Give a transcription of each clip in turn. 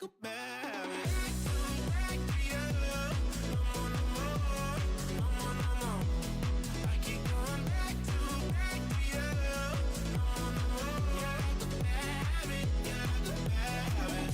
a bad habit. Back to you. No more, no more. No more, no more. I keep going back to you. No more, no more. Yeah, like a bad habit. Yeah, like a bad habit.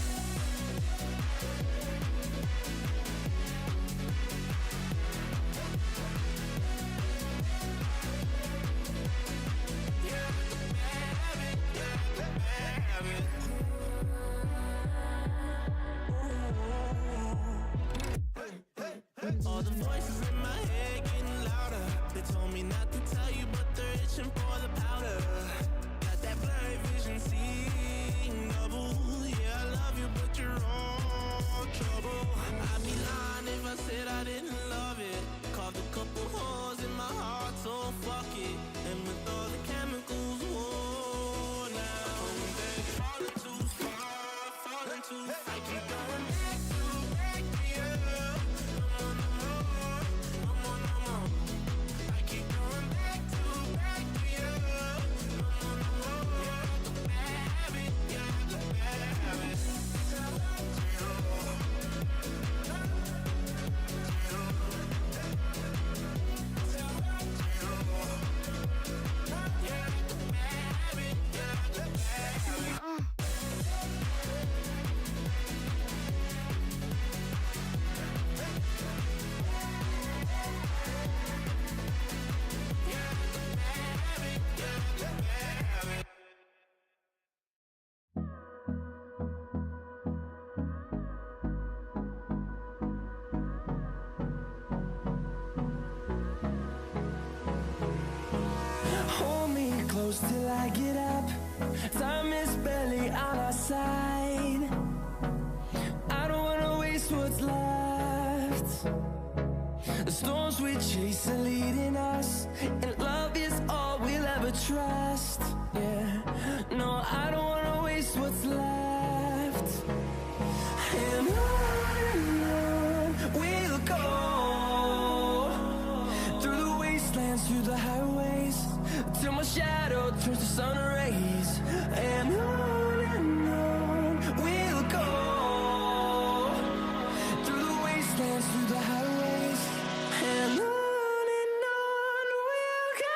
All the voices in my head getting louder. They told me not to tell you, but they're itching for the powder. Got that blurry vision, seeing double. Yeah, I love you, but you're all trouble. I'd be lying if I said I didn't love it. Carved a couple holes in my heart, so fuck it. And with all the chemicals, whoa, now falling too far, falling too far. I keep going back to you. No more, no more, no more, no more. I keep going back to you. No more, no more. Yeah, like a bad habit. Yeah, like a bad habit. Hold me close till I get up. Time is barely on our side. I don't wanna waste what's left. The storms we chase are leading us, and love is all we'll ever trust. Yeah, no, I don't wanna waste what's left. And on we'll go, through the wastelands, through the highways, till my shadow turns to sun rays. And on we'll go, through the wastelands, through the highways, and on we'll go.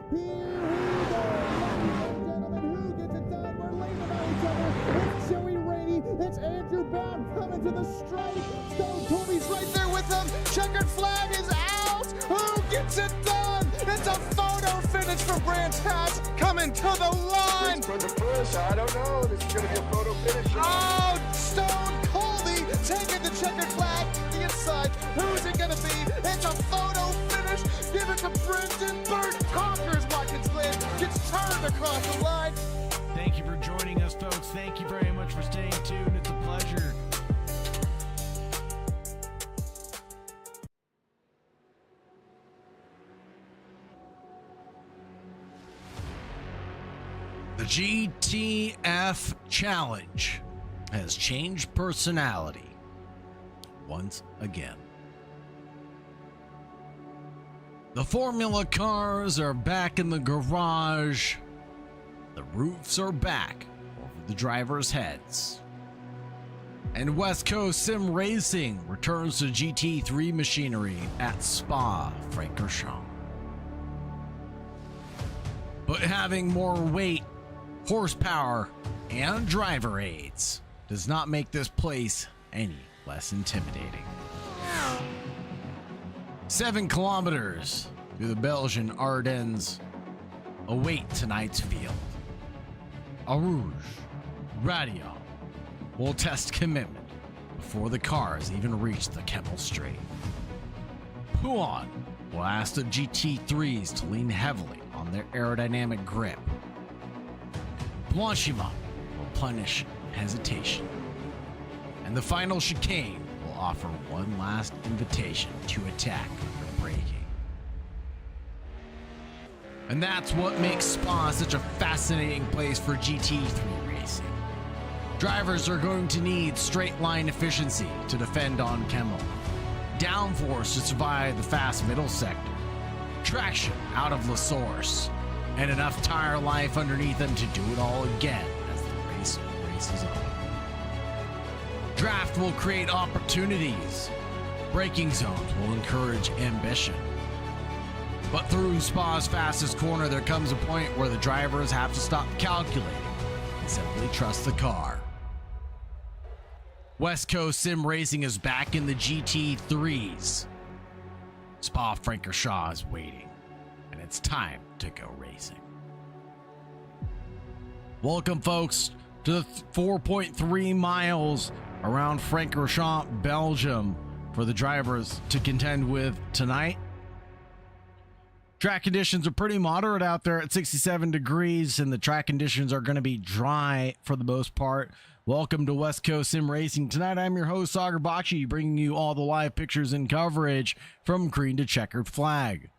Here we go, ladies and gentlemen. Who gets it done? We're leaning on each other. It's Joey Rady. It's Andrew Bound coming to the straight. Stone Colby's right there with him. Checkered flag is out. Who gets it done? It's a photo finish for Branch Hatch coming to the line. For the push, I don't know. This is going to be a photo finish. Oh, Stone Colby taking the checkered flag to the inside. Who's it going to be? It's a photo finish. Give it to Brendan Burt. Conquers Watkins Glen. Gets turned across the line. Thank you for joining us, folks. Thank you very much for staying tuned. It's a pleasure. The GTF Challenge has changed personality once again. The Formula cars are back in the garage. The roofs are back over the drivers' heads. And West Coast Sim Racing returns to GT3 machinery at Spa-Francorchamps. But having more weight, horsepower, and driver aids does not make this place any less intimidating. 7 kilometers through the Belgian Ardennes await tonight's field. Arouge, Radio will test commitment before the cars even reach the Kemmel Straight. Pouan will ask the GT3s to lean heavily on their aerodynamic grip. Blanchiment will punish hesitation. And the final chicane will offer one last invitation to attack under braking. And that's what makes Spa such a fascinating place for GT3 racing. Drivers are going to need straight line efficiency to defend on Kemmel, downforce to survive the fast middle sector, traction out of La Source, and enough tire life underneath them to do it all again as the race races on. Draft will create opportunities. Braking zones will encourage ambition. But through Spa's fastest corner, there comes a point where the drivers have to stop calculating and simply trust the car. West Coast Sim Racing is back in the GT3s. Spa-Francorchamps is waiting, and it's time to go racing. Welcome, folks, to the 4.3 miles around Francorchamps, Belgium, for the drivers to contend with tonight. Track conditions are pretty moderate out there at 67 degrees, and the track conditions are going to be dry for the most part. Welcome to West Coast Sim Racing. Tonight, I'm your host, Sagar Bakshi, bringing you all the live pictures and coverage from green to checkered flag.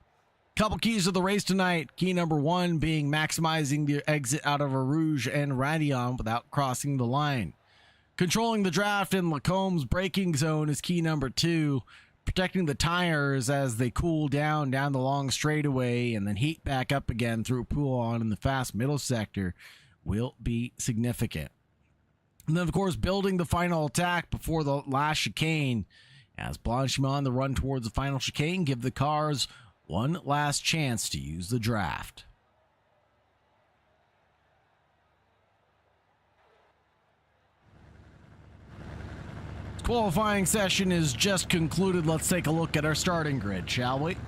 Couple keys of the race tonight. Key number 1 being maximizing the exit out of Arouge and Radion without crossing the line. Controlling the draft in Lacombe's braking zone is key number 2. Protecting the tires as they cool down the long straightaway and then heat back up again through Pouan in the fast middle sector will be significant. And then, of course, building the final attack before the last chicane. As Blanchiment on the run towards the final chicane, give the cars one last chance to use the draft. Qualifying session is just concluded. Let's take a look at our starting grid, shall we?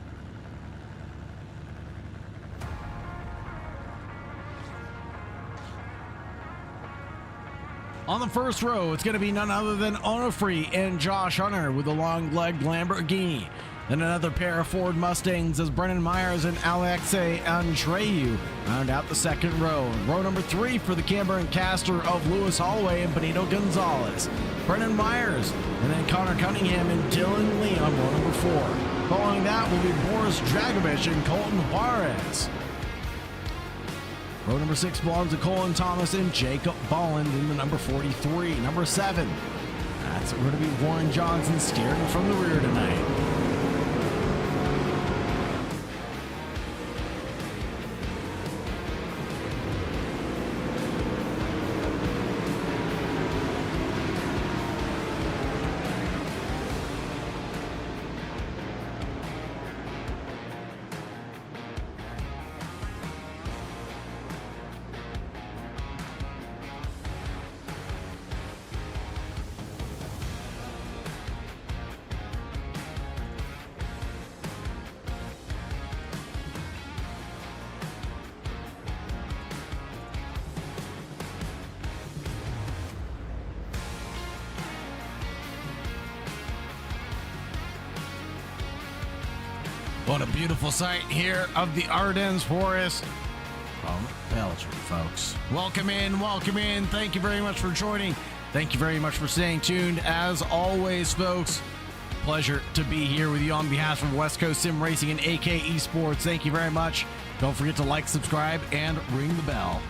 On the first row, it's going to be none other than Onofre and Josh Hunter with a long-legged Lamborghini. Then another pair of Ford Mustangs as Brennan Myers and Alexei Andreu round out the second row. Row number 3 for the Camber and Caster of Lewis Holloway and Benito Gonzalez. Brennan Myers, and then Connor Cunningham and Dylan Lee on row number 4. Following that will be Boris Dragovich and Colton Juarez. Row number 6 belongs to Colin Thomas and Jacob Bolland in the number 43. Number 7, that's going to be Warren Johnson steering from the rear tonight. What a beautiful sight here of the Ardennes Forest from Belgium, folks. Welcome in, welcome in. Thank you very much for joining. Thank you very much for staying tuned. As always, folks, pleasure to be here with you on behalf of West Coast Sim Racing and AK Esports. Thank you very much. Don't forget to like, subscribe, and ring the bell.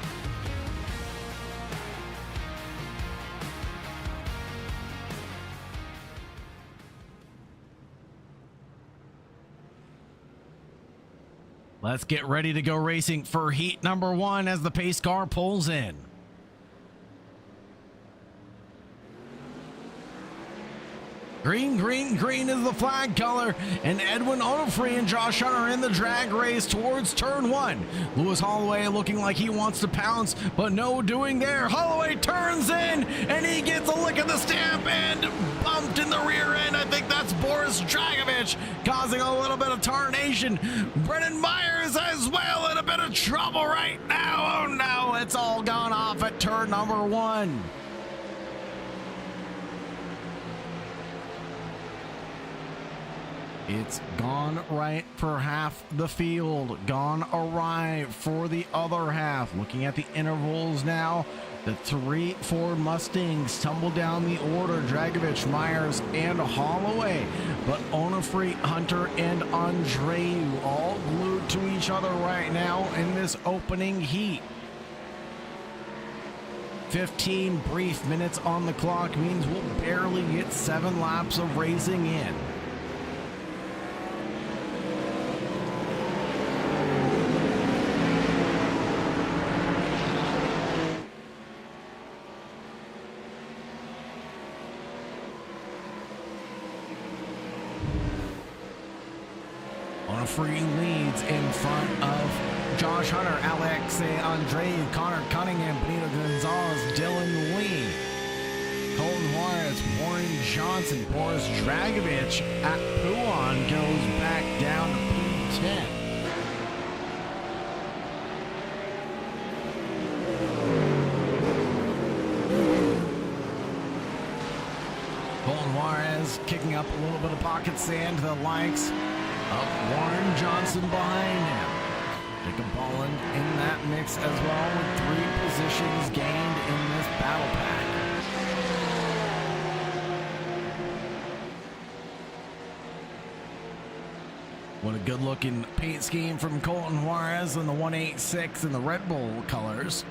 Let's get ready to go racing for heat number 1 as the pace car pulls in. Green, green, green is the flag color, and Edwin Onofre and Josh Hunter in the drag race towards turn 1. Lewis Holloway looking like he wants to pounce, but no doing there. Holloway turns in, and he gets a lick of the stamp and bumped in the rear end. I think that's Boris Dragovich causing a little bit of tarnation. Brennan Myers as well in a bit of trouble right now. Oh no, it's all gone off at turn number 1. It's gone right for half the field, gone awry for the other half. Looking at the intervals now, the 3 Ford Mustangs tumble down the order. Dragovich, Myers, and Holloway. But Onofre, Hunter, and Andreu all glued to each other right now in this opening heat. 15 brief minutes on the clock means we'll barely get 7 laps of racing in. Free leads in front of Josh Hunter, Alexei Andreu, Connor Cunningham, Benito Gonzalez, Dylan Lee, Colton Juarez, Warren Johnson, Boris Dragovich at Puan goes back down to P10. Colton Juarez kicking up a little bit of pocket sand to the likes of Warren Johnson behind him. Jacob Bolland in that mix as well with 3 positions gained in this battle pack. What a good looking paint scheme from Colton Juarez in the 186 in the Red Bull colors.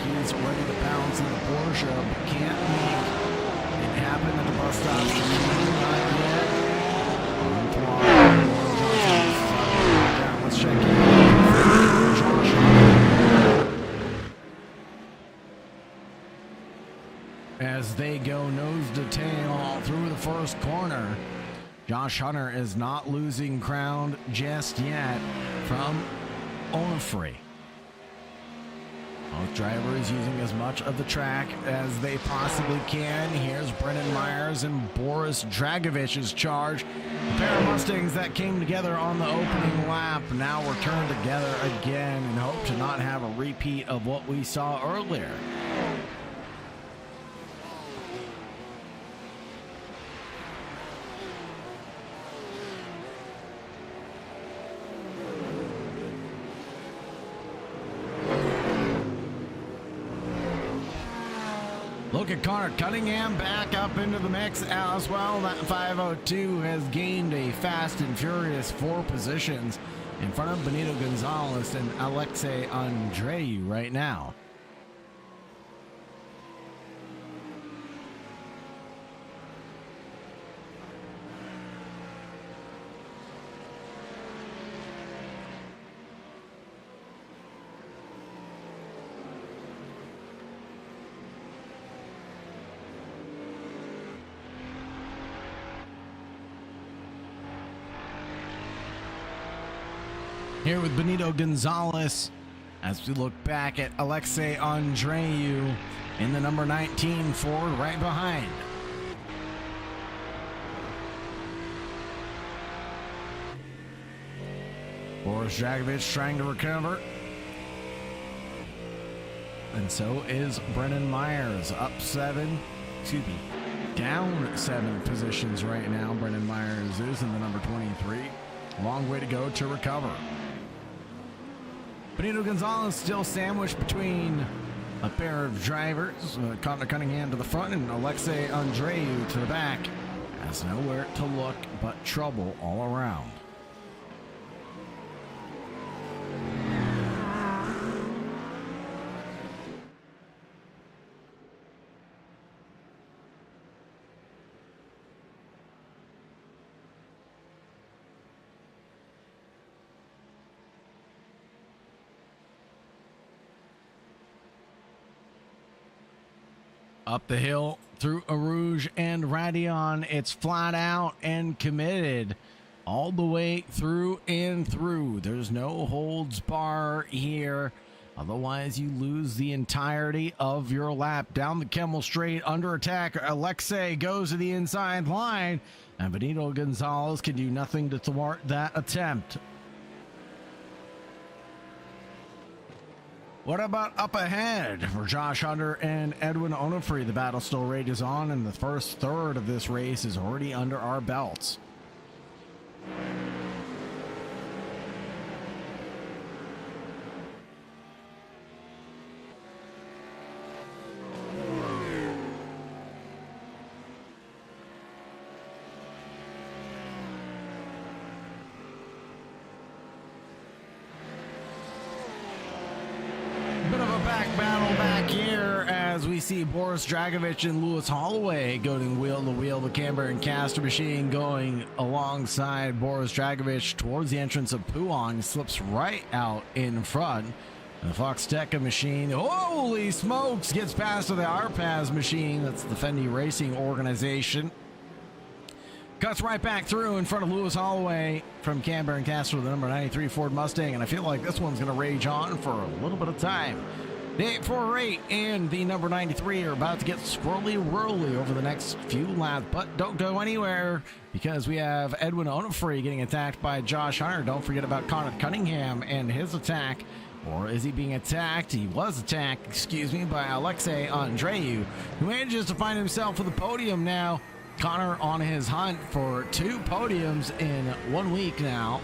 He's ready to bounce in the Porsche, but can't make it happen at the bus stop. Not yet. Let's check in. As they go nose to tail through the first corner, Josh Hunter is not losing ground just yet from Onofre. Both drivers using as much of the track as they possibly can. Here's Brennan Myers and Boris Dragovich's charge. The pair of Mustangs that came together on the opening lap now return together again and hope to not have a repeat of what we saw earlier. Look at Connor Cunningham back up into the mix as well. That 502 has gained a fast and furious 4 positions in front of Benito Gonzalez and Alexei Andreu right now. Here with Benito Gonzalez as we look back at Alexei Andreu in the number 19 Ford right behind. Boris Dragovich trying to recover. and so is Brennan Myers, down 7 positions right now. Brennan Myers is in the number 23. Long way to go to recover. Benito Gonzalez still sandwiched between a pair of drivers. Connor Cunningham to the front and Alexei Andreu to the back. Has nowhere to look but trouble all around. Up the hill through Eau Rouge and Radion, it's flat out and committed all the way through and through. There's no holds bar here. Otherwise, you lose the entirety of your lap. Down the Kemmel Straight, under attack. Alexei goes to the inside line, and Benito Gonzalez can do nothing to thwart that attempt. What about up ahead for Josh Hunter and Edwin Onofre? The battle still rages on, and the first third of this race is already under our belts. We see Boris Dragovich and Lewis Holloway going wheel to wheel. The camber and caster machine going alongside Boris Dragovich towards the entrance of Puong. Slips right out in front. And the Fox Tekka machine, holy smokes, gets past to the Arpaz machine. That's the Fendi Racing organization. Cuts right back through in front of Lewis Holloway from Camber and Caster with the number 93 Ford Mustang. And I feel like this one's going to rage on for a little bit of time. The 848 and the number 93 are about to get swirly-whirly over the next few laps, but don't go anywhere because we have Edwin Onofre getting attacked by Josh Hunter. Don't forget about Connor Cunningham and his attack. Or is he being attacked? He was attacked, by Alexei Andreu, who manages to find himself with the podium now. Connor on his hunt for 2 podiums in 1 week now.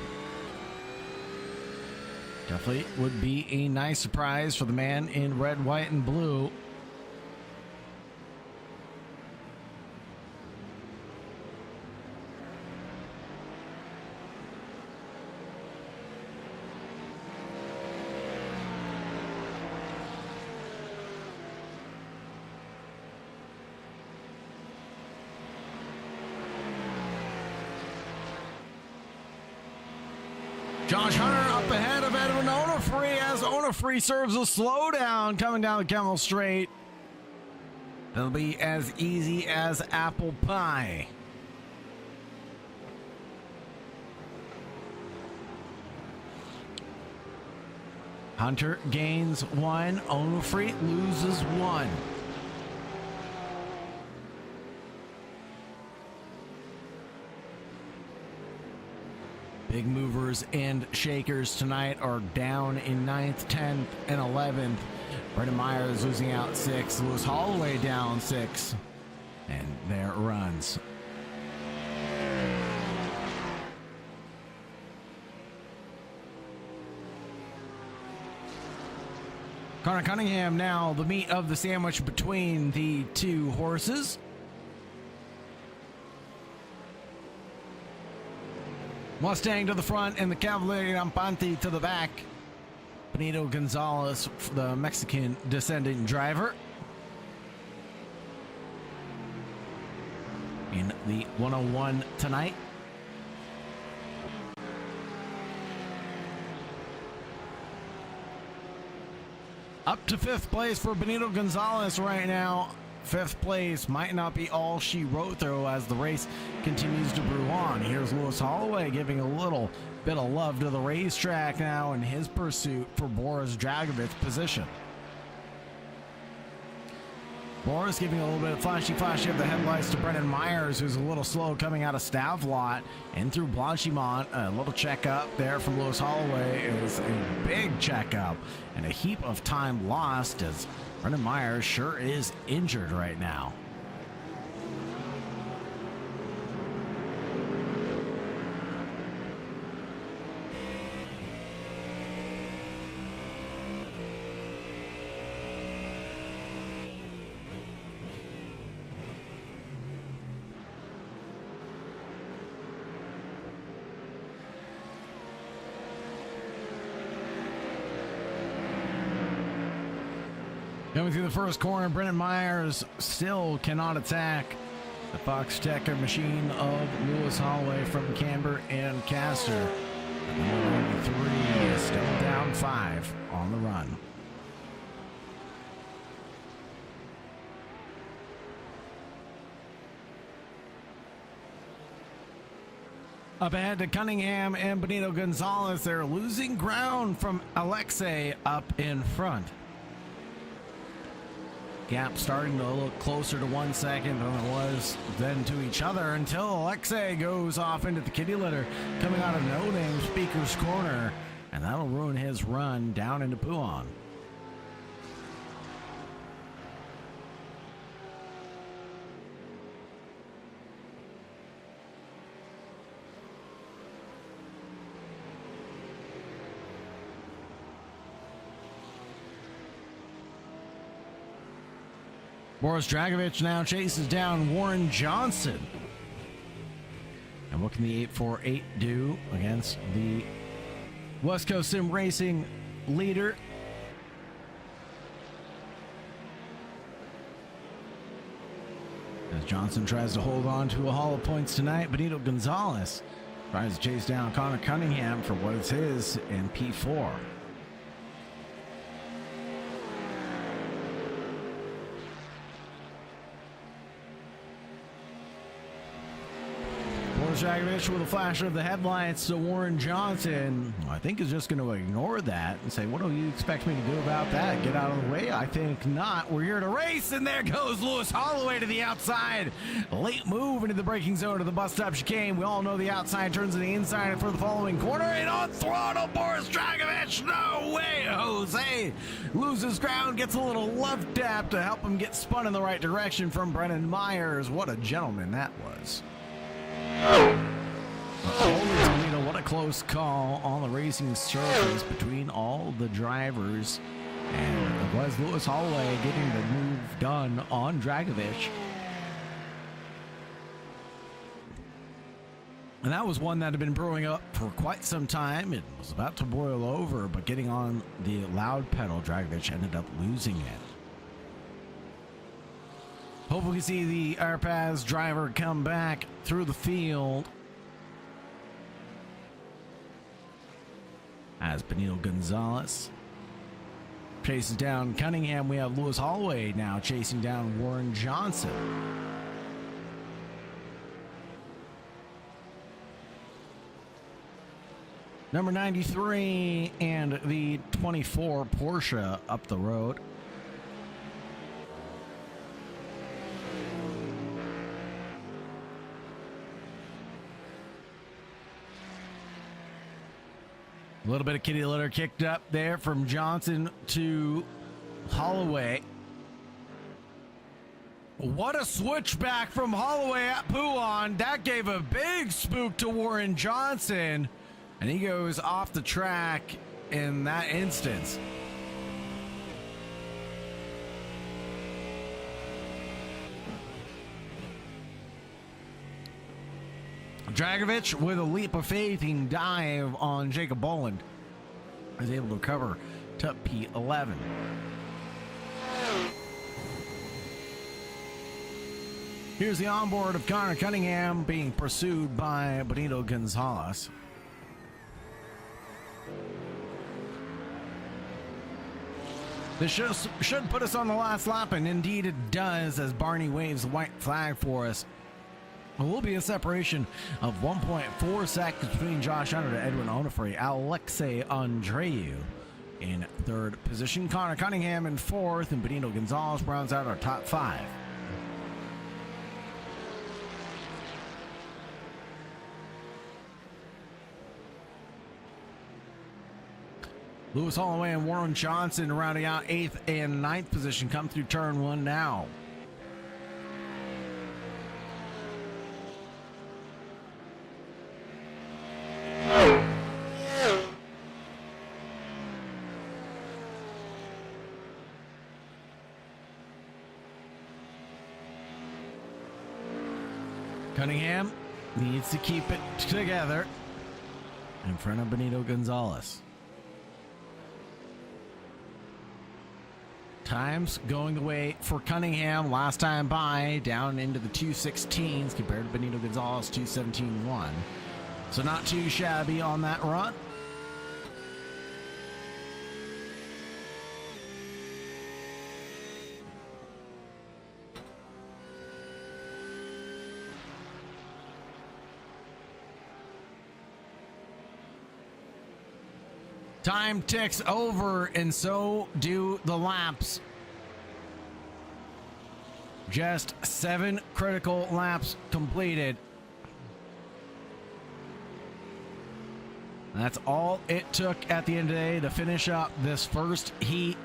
Definitely would be a nice surprise for the man in red, white, and blue. Josh Hunter up ahead of Edwin Onofre as Onofre serves a slowdown coming down the Kemmel Straight. It'll be as easy as apple pie. Hunter gains 1, Onofre loses 1. Big movers and shakers tonight are down in 9th, 10th, and 11th. Brendan Myers losing out 6. Lewis Holloway down 6. And there it runs. Connor Cunningham now the meat of the sandwich between the 2 horses. Mustang to the front and the Cavalier Rampante to the back. Benito Gonzalez, the Mexican descendant driver. In the 101 tonight. Up to 5th place for Benito Gonzalez right now. 5th place might not be all she wrote, though, as the race continues to brew on. Here's Lewis Holloway giving a little bit of love to the racetrack now in his pursuit for Boris Dragovich's position. Boris giving a little bit of flashy of the headlights to Brendan Myers, who's a little slow coming out of Stavlot and through Blanchimont. A little checkup there from Lewis Holloway is a big checkup and a heap of time lost as Brendan Myers sure is injured right now. Coming through the first corner, Brendan Myers still cannot attack the Fox Tech machine of Lewis Holloway from Camber and Castor. Number 93 is still down 5 on the run. Up ahead to Cunningham and Benito Gonzalez. They're losing ground from Alexei up in front. Gap starting to look closer to 1 second than it was then to each other until Alexei goes off into the kitty litter coming out of No Name Speaker's corner, and that'll ruin his run down into Pouan. Boris Dragovich now chases down Warren Johnson. And what can the 848 do against the West Coast Sim Racing leader? As Johnson tries to hold on to a haul of points tonight, Benito Gonzalez tries to chase down Connor Cunningham for what is his in P4. Dragovich with a flash of the headlights to Warren Johnson. I think is just going to ignore that and say, what do you expect me to do about that? Get out of the way? I think not. We're here to race, and there goes Lewis Holloway to the outside. Late move into the braking zone to the bus stop chicane. We all know the outside turns to the inside for the following corner, and on throttle, Boris Dragovich. No way, Jose loses ground, gets a little love tap to help him get spun in the right direction from Brendan Myers. What a gentleman that was. What a close call on the racing surface between all the drivers, and it was Lewis Holloway getting the move done on Dragovich. And that was one that had been brewing up for quite some time. It was about to boil over, but getting on the loud pedal, Dragovich ended up losing it. Hope we can see the Airpads driver come back through the field. As Benito Gonzalez chases down Cunningham, we have Lewis Holloway now chasing down Warren Johnson. Number 93 and the 24 Porsche up the road. A little bit of kitty litter kicked up there from Johnson to Holloway. What a switchback from Holloway at Pouan. That gave a big spook to Warren Johnson, and he goes off the track in that instance. Dragovich with a leap of faith and dive on Jacob Boland is able to recover to P11. Here's the onboard of Connor Cunningham being pursued by Benito Gonzalez. This should put us on the last lap, and indeed it does, as Barney waves the white flag for us. It will be a separation of 1.4 seconds between Josh Hunter and Edwin Onufri. Alexei Andreu in third position. Connor Cunningham in fourth, and Benito Gonzalez rounds out our top five. Lewis Holloway and Warren Johnson rounding out 8th and 9th position come through turn one now. Cunningham needs to keep it together in front of Benito Gonzalez. Times going the way for Cunningham last time by, down into the 2:16s compared to Benito Gonzalez 2:17.1. So not too shabby on that run. Time ticks over, and so do the laps. Just 7 critical laps completed. That's all it took at the end of the day to finish up this first heat.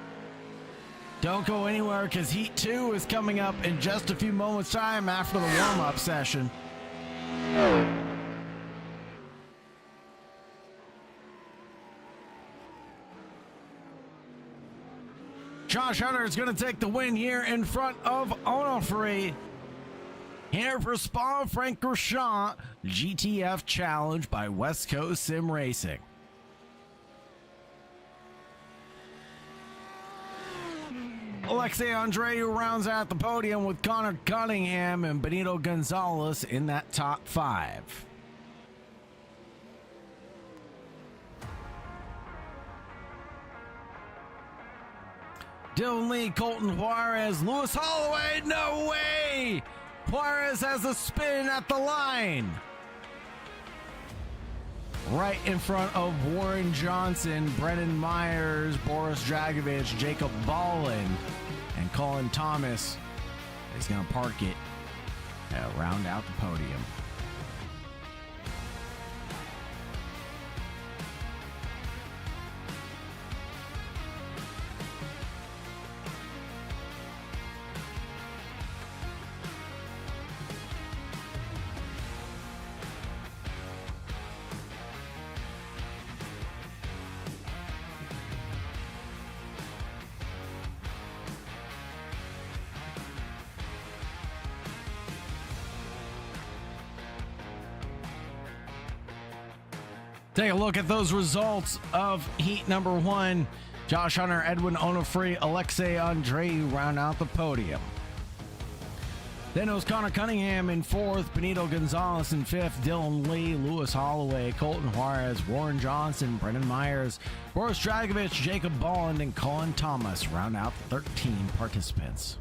Don't go anywhere, because Heat 2 is coming up in just a few moments' time after the warm-up session. Josh Hunter is going to take the win here in front of Onofre. Here for Spa-Francorchamps GTF Challenge by West Coast Sim Racing. Alexei Andreu rounds out the podium with Connor Cunningham and Benito Gonzalez in that top 5. Dylan Lee, Colton Juarez, Lewis Holloway, no way! Juarez has a spin at the line. Right in front of Warren Johnson, Brennan Myers, Boris Dragovich, Jacob Ballin, and Colin Thomas is going to park it and round out the podium. Take a look at those results of heat number 1. Josh Hunter, Edwin Onofre, Alexei Andreu round out the podium. Then it was Connor Cunningham in 4th, Benito Gonzalez in 5th, Dylan Lee, Lewis Holloway, Colton Juarez, Warren Johnson, Brendan Myers, Boris Dragovich, Jacob Bolland, and Colin Thomas round out the 13 participants.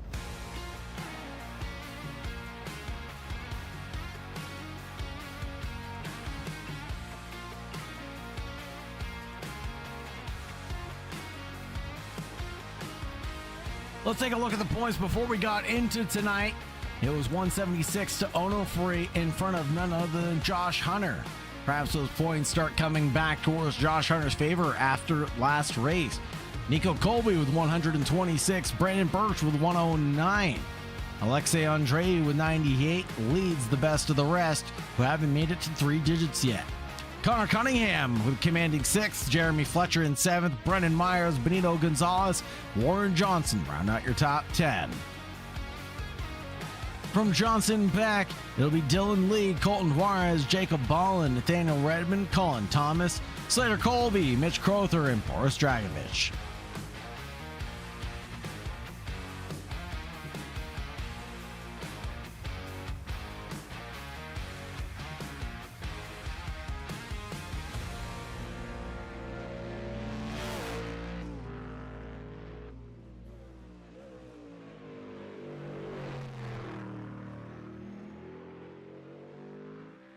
Let's take a look at the points before we got into tonight. It was 176 to Onofre in front of none other than Josh Hunter. Perhaps those points start coming back towards Josh Hunter's favor after last race. Nico Colby with 126, Brandon Birch with 109. Alexei Andreu with 98 leads the best of the rest, who haven't made it to 3 digits yet. Connor Cunningham with commanding 6th, Jeremy Fletcher in 7th, Brendan Myers, Benito Gonzalez, Warren Johnson round out your top 10. From Johnson back, it'll be Dylan Lee, Colton Juarez, Jacob Ballin, Nathaniel Redmond, Colin Thomas, Slater Colby, Mitch Crowther, and Boris Dragovich.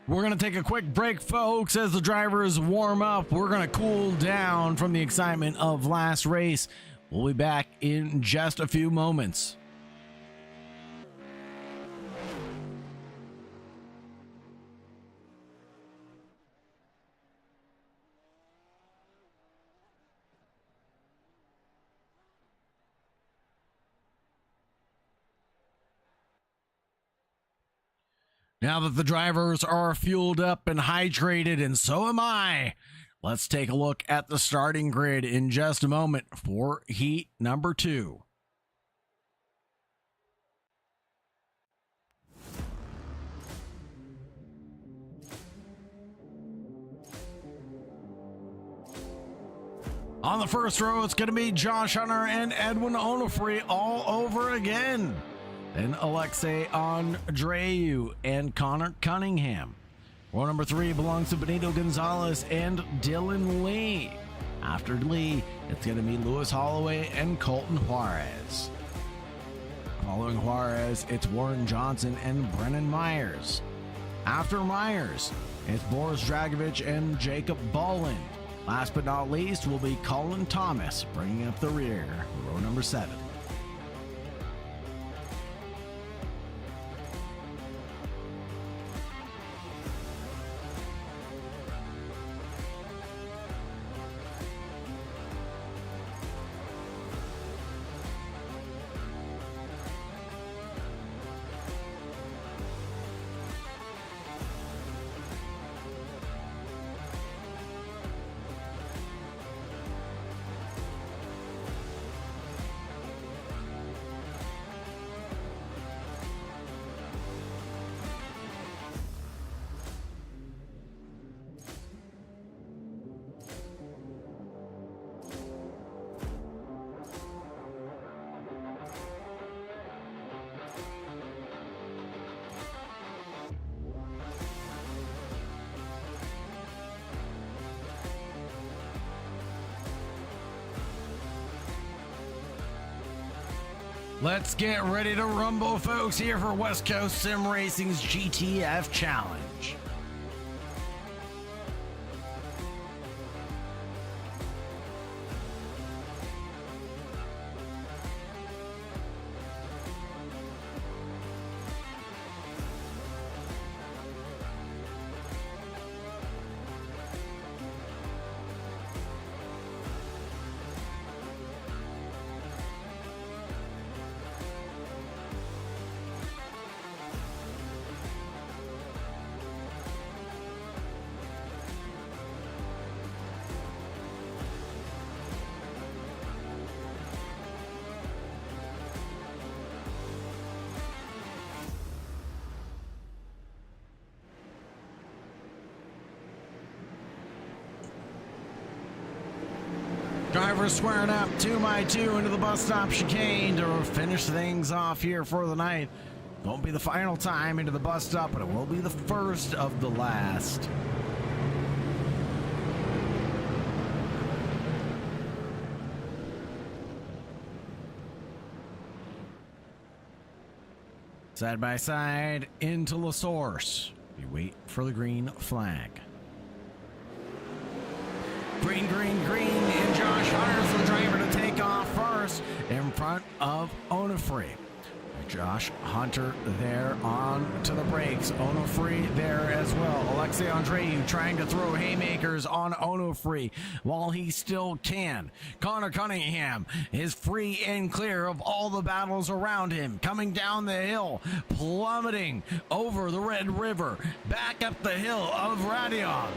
We're going to take a quick break, folks, as the drivers warm up. We're going to cool down from the excitement of last race. We'll be back in just a few moments. Now that the drivers are fueled up and hydrated, and so am I, let's take a look at the starting grid in just a moment for heat number 2. On the first row, it's going to be Josh Hunter and Edwin Onofre all over again. Then Alexei Andreu and Connor Cunningham. Row number 3 belongs to Benito Gonzalez and Dylan Lee. After Lee, it's going to be Lewis Holloway and Colton Juarez. Following Juarez, it's Warren Johnson and Brennan Myers. After Myers, it's Boris Dragovich and Jacob Bolland. Last but not least will be Colin Thomas, bringing up the rear, row number 7. Let's get ready to rumble, folks, here for West Coast Sim Racing's GTF Challenge. Drivers squaring up 2x2 into the bus stop chicane to finish things off here for the night. Won't be the final time into the bus stop, but it will be the first of the last. Side by side into La Source. We wait for the green flag. Green, green, green, and Josh Hunter's the driver to take off first in front of Onofre. Josh Hunter there on to the brakes. Onofre there as well. Alexei Andreu trying to throw haymakers on Onofre while he still can. Connor Cunningham is free and clear of all the battles around him. Coming down the hill, plummeting over the Red River, back up the hill of Radion.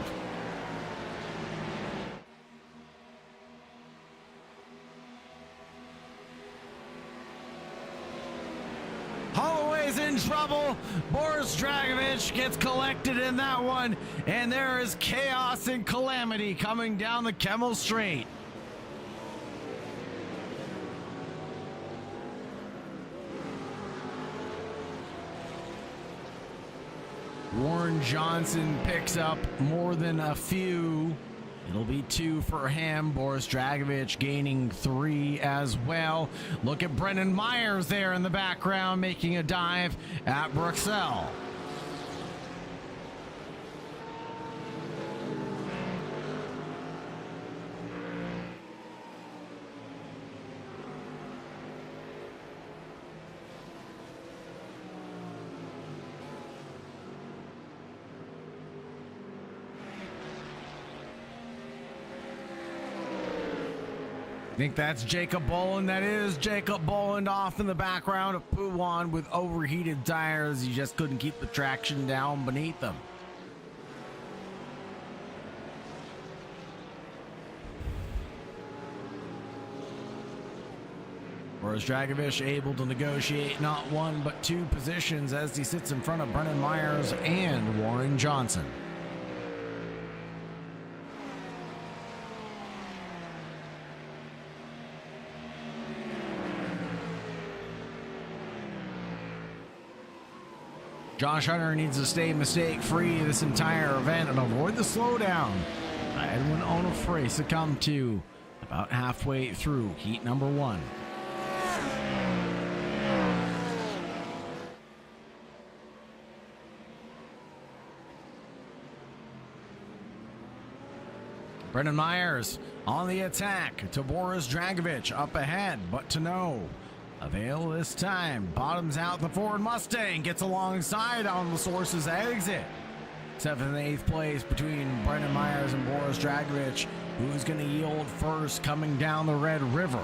Holloway's in trouble. Boris Dragovich gets collected in that one. And there is chaos and calamity coming down the Kemmel Straight. Warren Johnson picks up more than a few. It'll be 2 for him. Boris Dragovich gaining 3 as well. Look at Brendan Myers there in the background making a dive at Bruxelles. Think that's Jacob Boland. That is Jacob Boland off in the background of Puwan with overheated tires. He just couldn't keep the traction down beneath them. Whereas Dragovich able to negotiate not one but two positions as he sits in front of Brennan Myers and Warren Johnson. Josh Hunter needs to stay mistake-free this entire event and avoid the slowdown. Edwin Onofre succumbed to about halfway through heat number 1. Brendan Myers on the attack to Boris Dragovich up ahead, but to no avail this time. Bottoms out the Ford Mustang, gets alongside on the Source's exit. 7th and 8th place between Brendan Myers and Boris Dragovich. Who's going to yield first coming down the Red River?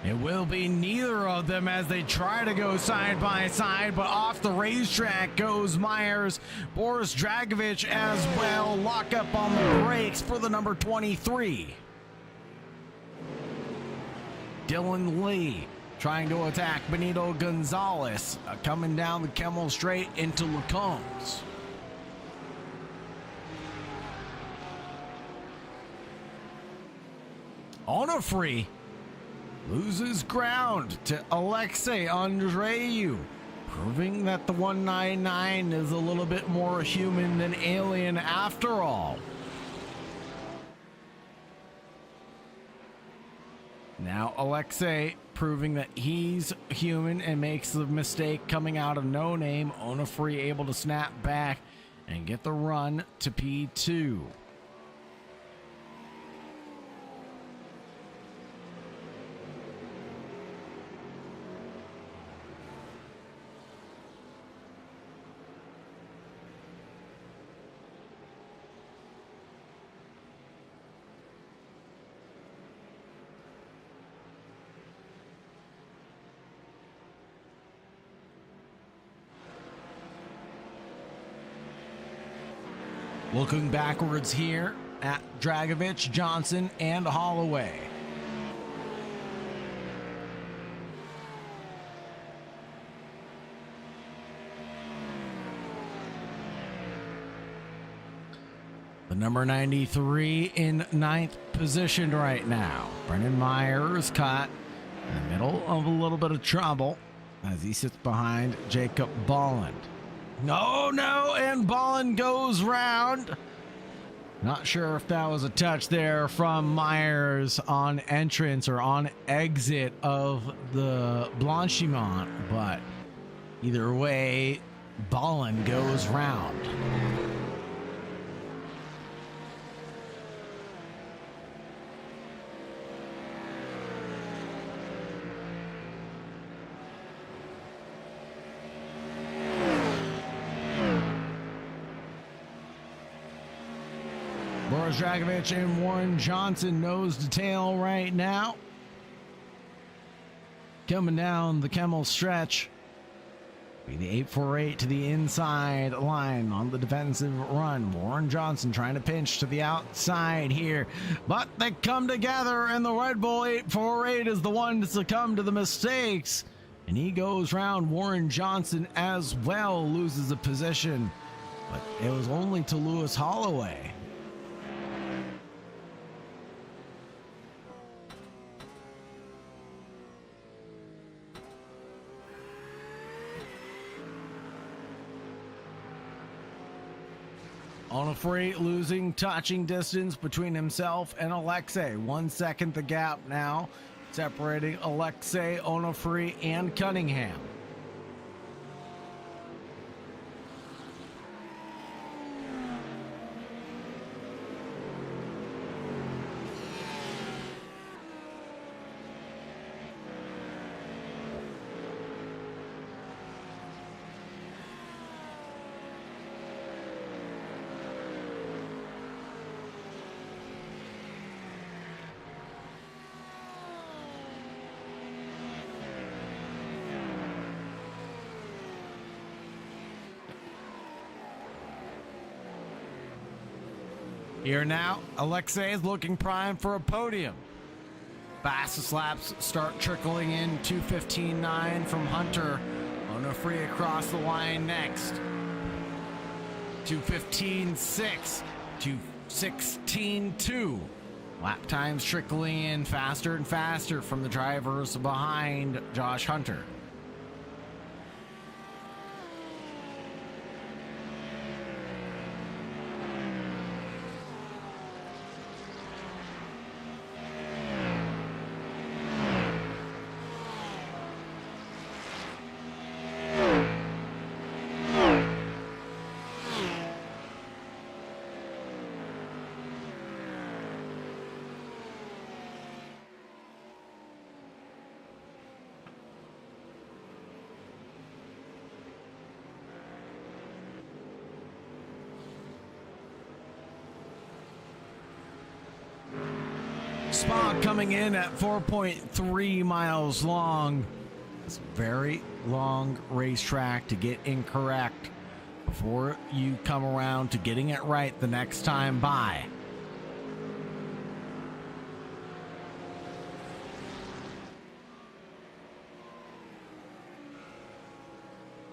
It will be neither of them as they try to go side by side, but off the racetrack goes Myers. Boris Dragovich as well. Lock up on the brakes for the number 23. Dylan Lee trying to attack Benito Gonzalez, coming down the Kemmel Straight into Lacombs. Onofre loses ground to Alexei Andreou, proving that the 199 is a little bit more human than alien after all. Now Alexei proving that he's human and makes the mistake coming out of No Name. Onofre able to snap back and get the run to P2. Looking backwards here at Dragovich, Johnson, and Holloway. The number 93 in 9th position right now. Brendan Myers caught in the middle of a little bit of trouble as he sits behind Jacob Bolland. No, and Bolland goes round. Not sure if that was a touch there from Myers on entrance or on exit of the Blanchimont, but either way, Bolland goes round. Boris Dragovich and Warren Johnson nose to tail right now. Coming down the Kemmel stretch. Be the 848 to the inside line on the defensive run. Warren Johnson trying to pinch to the outside here. But they come together and the Red Bull 848 is the one to succumb to the mistakes. And he goes round. Warren Johnson as well loses a position. But it was only to Lewis Holloway. Onofre losing touching distance between himself and Alexei. 1 second the gap now, separating Alexei, Onofre, and Cunningham. Here now, Alexei is looking prime for a podium. Fastest laps start trickling in. 2:15.9 from Hunter. Onofre across the line next. 2:15.6. 2:16.2. Lap times trickling in faster and faster from the drivers behind Josh Hunter. Spa coming in at 4.3 miles long. It's a very long racetrack to get incorrect before you come around to getting it right the next time by.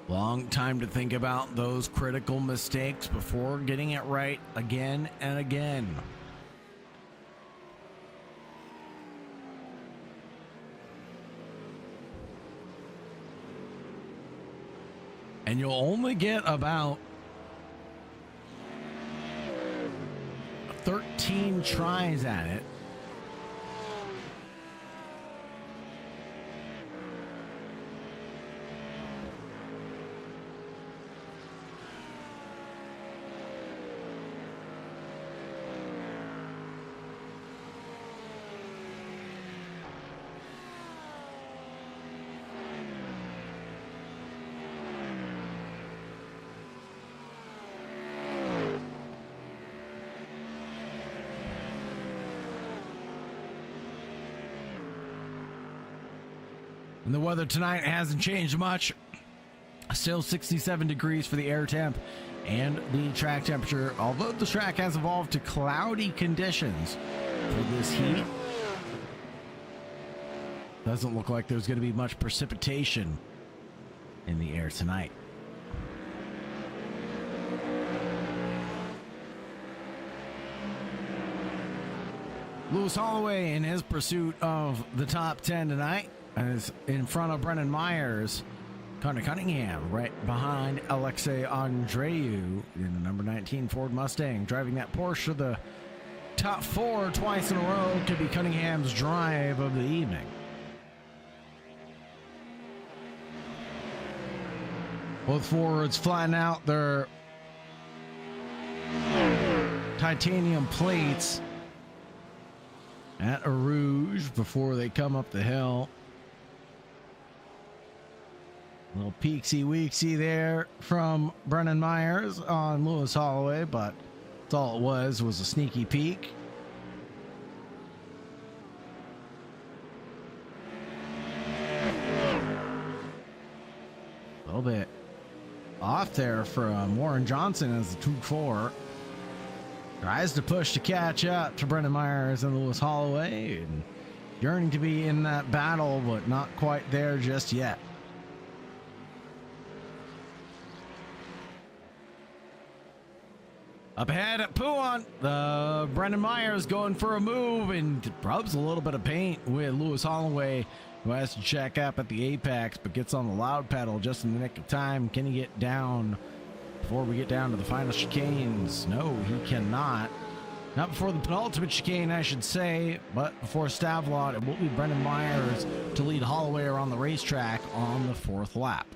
Long time to think about those critical mistakes before getting it right again and again. And you'll only get about 13 tries at it. And the weather tonight hasn't changed much. Still 67 degrees for the air temp and the track temperature. Although the track has evolved to cloudy conditions for this heat, doesn't look like there's going to be much precipitation in the air tonight. Lewis Holloway in his pursuit of the top 10 tonight is in front of Brendan Myers. Connor Cunningham right behind Alexei Andreu in the number 19 Ford Mustang, driving that Porsche. The top four twice in a row could be Cunningham's drive of the evening. Both Fords flatten out their titanium plates at a Rouge before they come up the hill. A little peeksy weeksy there from Brendan Myers on Lewis Holloway, but that's all it was a sneaky peek. A little bit off there from Warren Johnson as the 2-4. Tries to push to catch up to Brendan Myers and Lewis Holloway, and yearning to be in that battle, but not quite there just yet. Up ahead at Pouan, Brendan Myers going for a move and rubs a little bit of paint with Lewis Holloway, who has to check up at the apex, but gets on the loud pedal just in the nick of time. Can he get down before we get down to the final chicanes? No, he cannot. Not before the penultimate chicane, I should say, but before Stavlot. It will be Brendan Myers to lead Holloway around the racetrack on the fourth lap.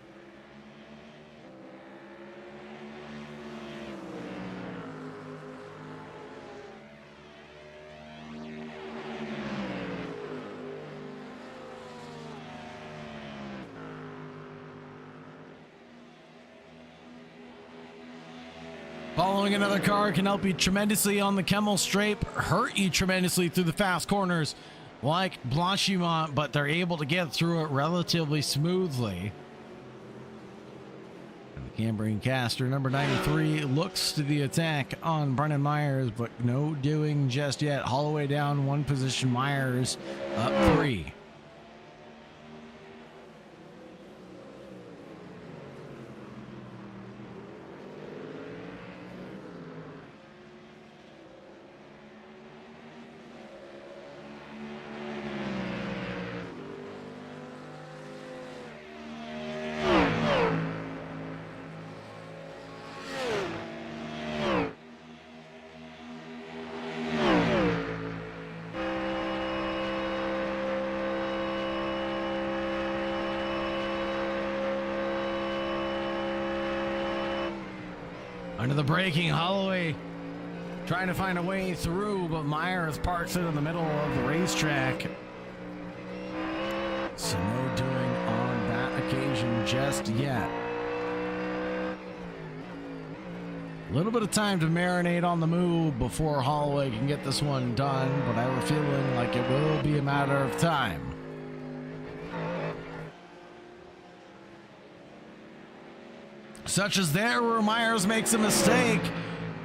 Following another car can help you tremendously on the Kemmel Straight, hurt you tremendously through the fast corners like Blanchimont, but they're able to get through it relatively smoothly. And Cambrian caster number 93 looks to the attack on Brennan Myers, but no doing just yet. Holloway down one position, Myers up 3. Under the braking, Holloway trying to find a way through, but Myers parks it in the middle of the racetrack. So no doing on that occasion just yet. A little bit of time to marinate on the move before Holloway can get this one done, but I have a feeling like it will be a matter of time. Such as there where Myers makes a mistake,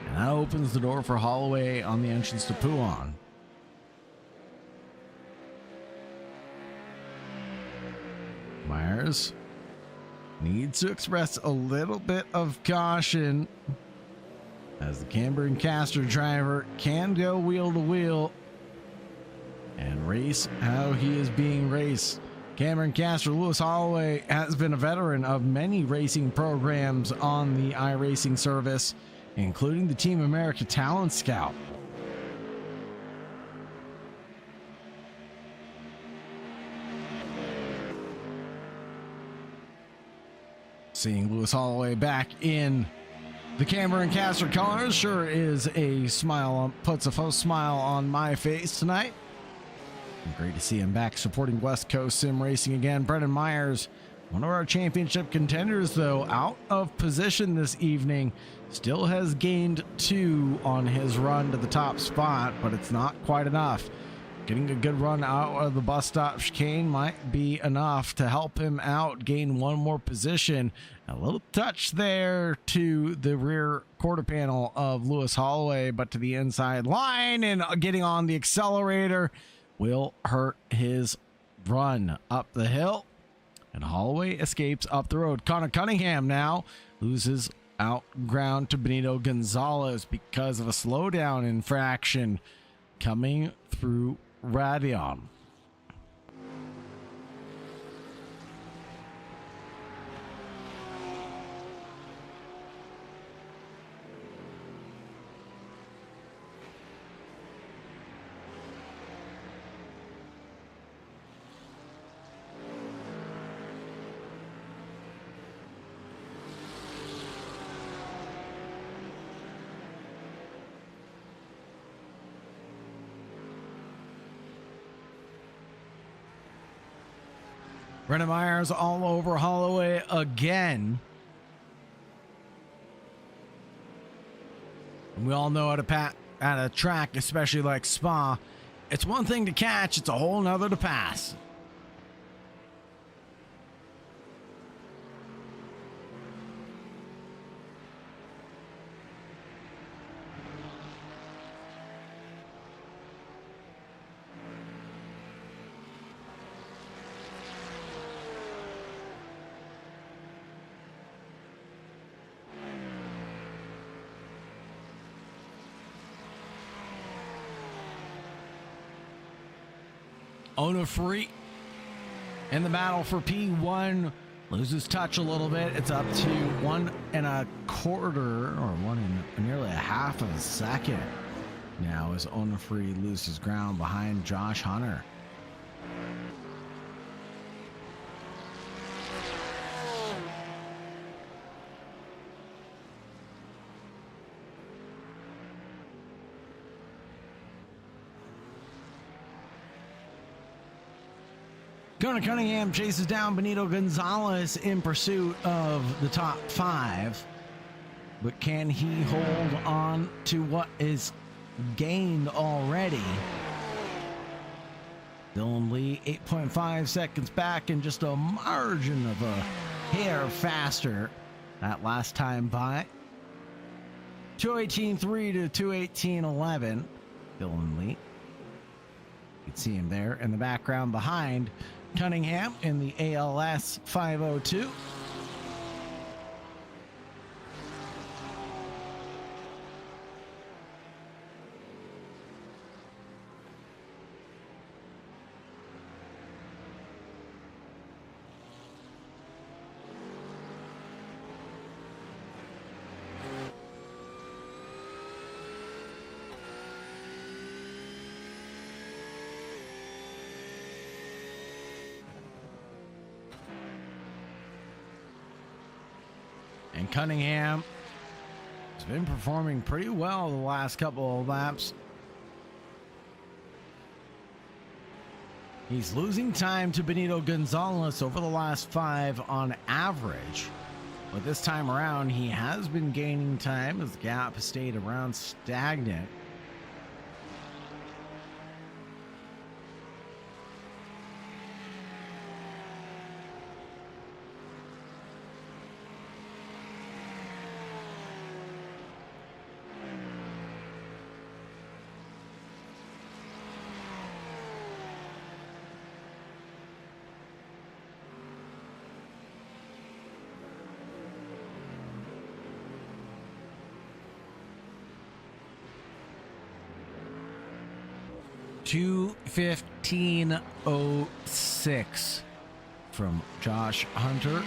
and that opens the door for Holloway on the entrance to Pouon. Myers needs to express a little bit of caution as the Cambrian caster driver can go wheel to wheel and race how he is being raced. Cameron Caster Lewis Holloway has been a veteran of many racing programs on the iRacing service, including the Team America Talent Scout. Seeing Lewis Holloway back in the Cameron Caster colors sure is a smile, puts a smile on my face tonight. Great to see him back supporting West Coast Sim Racing again. Brendan Myers, one of our championship contenders, though, out of position this evening. Still has gained 2 on his run to the top spot, but it's not quite enough. Getting a good run out of the bus stop chicane might be enough to help him out, gain 1 more position. A little touch there to the rear quarter panel of Lewis Holloway, but to the inside line, and getting on the accelerator will hurt his run up the hill, and Holloway escapes up the road. Connor Cunningham now loses out ground to Benito Gonzalez because of a slowdown infraction coming through Radion. Brendan Myers all over Holloway again. And we all know at a track, especially like Spa, it's one thing to catch, it's a whole nother to pass. Onofre in the battle for P1 loses touch a little bit. It's up to 1 1/4 or nearly a half of a second now as Onofre loses ground behind Josh Hunter. Connor Cunningham chases down Benito Gonzalez in pursuit of the top 5. But can he hold on to what is gained already? Dylan Lee, 8.5 seconds back and just a margin of a hair faster that last time by. 2:18.3 to 2:18.11. Dylan Lee. You can see him there in the background behind Cunningham in the ALS 502. And Cunningham has been performing pretty well the last couple of laps. He's losing time to Benito Gonzalez over the last 5 on average. But this time around, he has been gaining time as the gap has stayed around stagnant. $2:15.06 from Josh Hunter.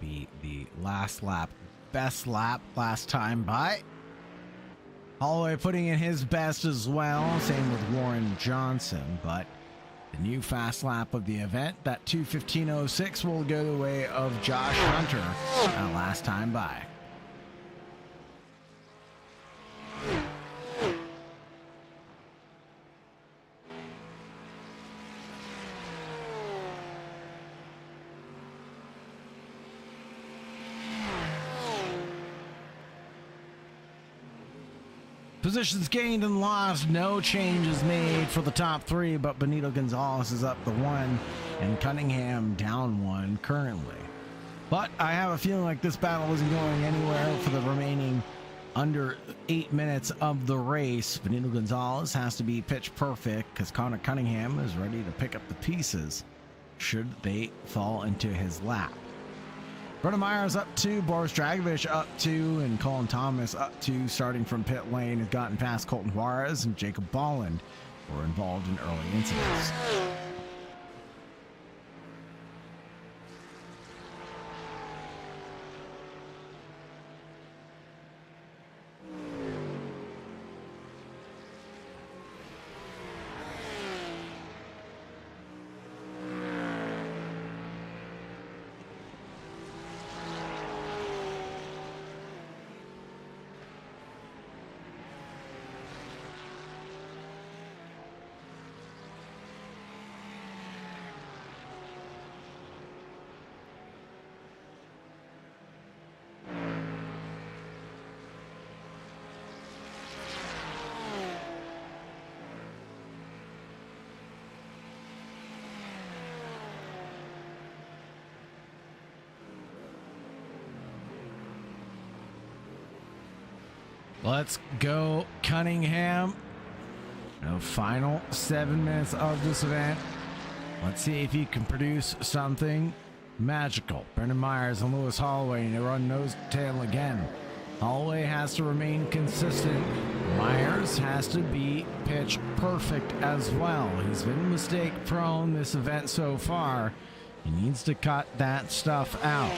Be the last lap, best lap last time by. Holloway putting in his best as well, same with Warren Johnson, but the new fast lap of the event, that 2:15.06 will go the way of Josh Hunter last time by. Positions gained and lost, no changes made for the top 3, but Benito Gonzalez is up the 1 and Cunningham down 1 currently. But I have a feeling like this battle isn't going anywhere for the remaining under 8 minutes of the race. Benito Gonzalez has to be pitch perfect because Connor Cunningham is ready to pick up the pieces should they fall into his lap. Brendan Myers up 2, Boris Dragovich up 2, and Colin Thomas up 2, starting from pit lane, has gotten past Colton Juarez and Jacob Bolland were involved in early incidents. Let's go, Cunningham. The final 7 minutes of this event. Let's see if he can produce something magical. Brendan Myers and Lewis Holloway, they run nose to tail again. Holloway has to remain consistent. Myers has to be pitch perfect as well. He's been mistake prone this event so far. He needs to cut that stuff out.